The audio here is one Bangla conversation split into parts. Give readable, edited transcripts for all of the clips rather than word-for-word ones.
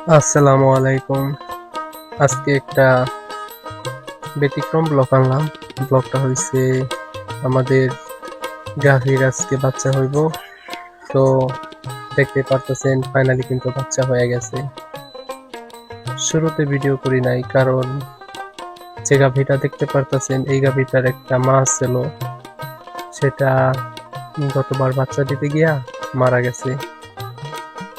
আসসালামু আলাইকুম। আজকে একটা ব্যতিক্রম ব্লগ আনলাম। ব্লগটা হইছে আমাদের গাভীর আজকে বাচ্চা হইব। তো দেখতে পারতেছেন ফাইনালি কিন্তু বাচ্চা হয়ে গেছে। শুরুতে ভিডিও করি নাই কারণ যে গাভীটা দেখতে পারতেছেন এই গাভীটার একটা মা ছিল, সেটা গতবার বাচ্চা দিতে গিয়া মারা গেছে।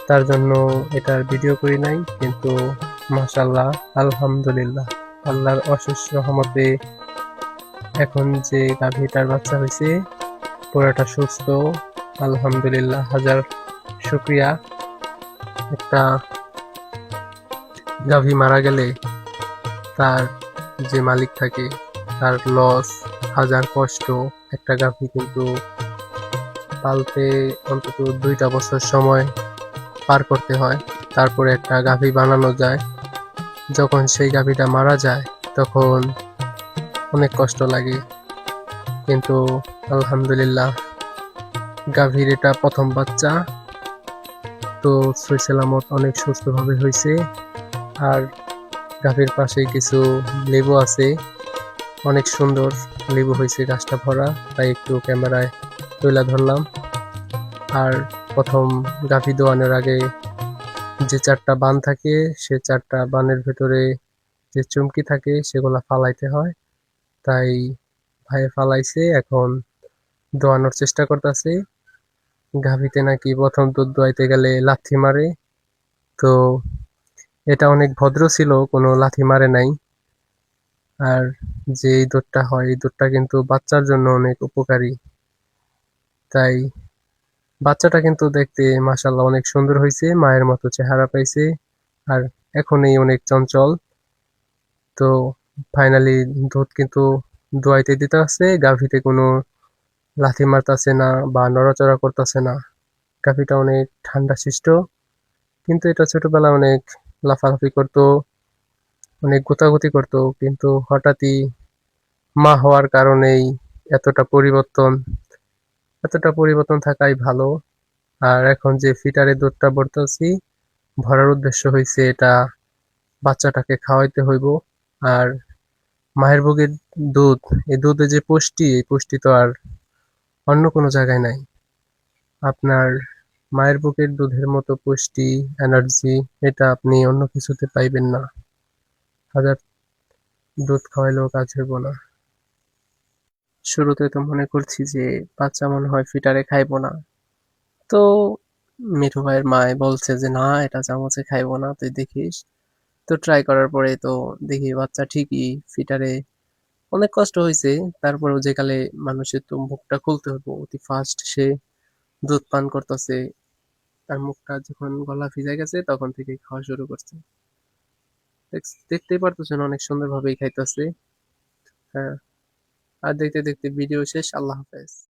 তার জন্য এটার ভিডিও করি নাই, কিন্তু মাশাআল্লাহ আলহামদুলিল্লাহ আল্লাহর অশেষ রহমতে এখন যে গাভীটার বাচ্চা হয়েছে পুরোটা সুস্থ। আলহামদুলিল্লাহ, হাজার শুক্রিয়া। একটা গাভী মারা গেলে তার যে মালিক থাকে তার লস, হাজার কষ্ট। একটা গাভী কিন্তু পালতে অন্তত 2টা বছর সময় পার করতে হয়, তারপরে একটা গাভী বানানো যায়। যখন সেই গাভীটা মারা যায় তখন অনেক কষ্ট লাগে, কিন্তু আলহামদুলিল্লাহ গাভীর এটা প্রথম বাচ্চা। তো সই সালামত অনেক সুস্থভাবে হয়েছে। আর গাভীর পাশে কিছু লেবু আছে, অনেক সুন্দর লেবু হয়েছে, গাছটা ভরা, তাই একটু ক্যামেরায় তুলে ধরলাম। আর প্রথম গাভী দোয়ানোর আগে যে 4টা বান থাকে, সে 4টা বানের ভেতরে যে চুমকি থাকে সেগুলা ফালাইতে হয়, তাই ভাইয়ে ফালাইছে। এখন দোয়ানোর চেষ্টা করতেছে। গাভীতে নাকি প্রথম দুধ দোয়াইতে গেলে লাথি মারে, তো এটা অনেক ভদ্র ছিল, কোনো লাথি মারে নাই। আর যে এই দুধটা হয় এই দুধটা কিন্তু বাচ্চার জন্য অনেক উপকারী, তাই বাচ্চাটা কিন্তু দেখতে মাশাআল্লাহ অনেক সুন্দর হয়েছে, মায়ের মতো চেহারা পাইছে। আর এখনই অনেক চঞ্চল। তো ফাইনালি দুধ কিন্তু দোয়াইতে দিতে আছে, গাভীতে কোনো লাথি মারতাছে না বা নড়াচড়া করতেছে না। গাভীটা অনেক ঠান্ডা শিষ্ট, কিন্তু এটা ছোটবেলায় অনেক লাফালাফি করতো, অনেক গোতাগুতি করতো, কিন্তু হঠাৎই মা হওয়ার কারণেই এতটা পরিবর্তন। এতটা পরিবর্তন থাকাই ভালো। আর এখন যে ফিটারে দুধটা ভরতেছি, ভরার উদ্দেশ্য হইছে এটা বাচ্চাটাকে খাওয়াইতে হইব। আর মায়ের বুকের দুধ, এই দুধে যে পুষ্টি, এই পুষ্টি তো আর অন্য কোনো জায়গায় নাই। আপনার মায়ের বুকের দুধের মতো পুষ্টি, এনার্জি, এটা আপনি অন্য কিছুতে পাইবেন না। হাজার দুধ খাওয়াইলেও কাজ হইব না। শুরুতে তো মনে করছি যে বাচ্চা মনে হয় ফিটারে খাইবো না, তো মিঠু ভাইয়ের মায় বলছে যে না, এটা চামচে খাইবো না, তুই দেখিস। তো ট্রাই করার পরে তো দেখি বাচ্চা ঠিকই ফিটারে। অনেক কষ্ট হয়েছে, তারপরেও যেকালে মানুষের তো মুখটা খুলতে হতো অতি ফাস্ট, সে দুধ পান করতেছে। তার মুখটা যখন গলা ভিজে গেছে তখন থেকে খাওয়া শুরু করছে। দেখতেই পারতেছেন অনেক সুন্দরভাবেই খাইতেছে। হ্যাঁ। আর দেখতে দেখতে ভিডিও শেষ। আল্লাহ হাফেজ।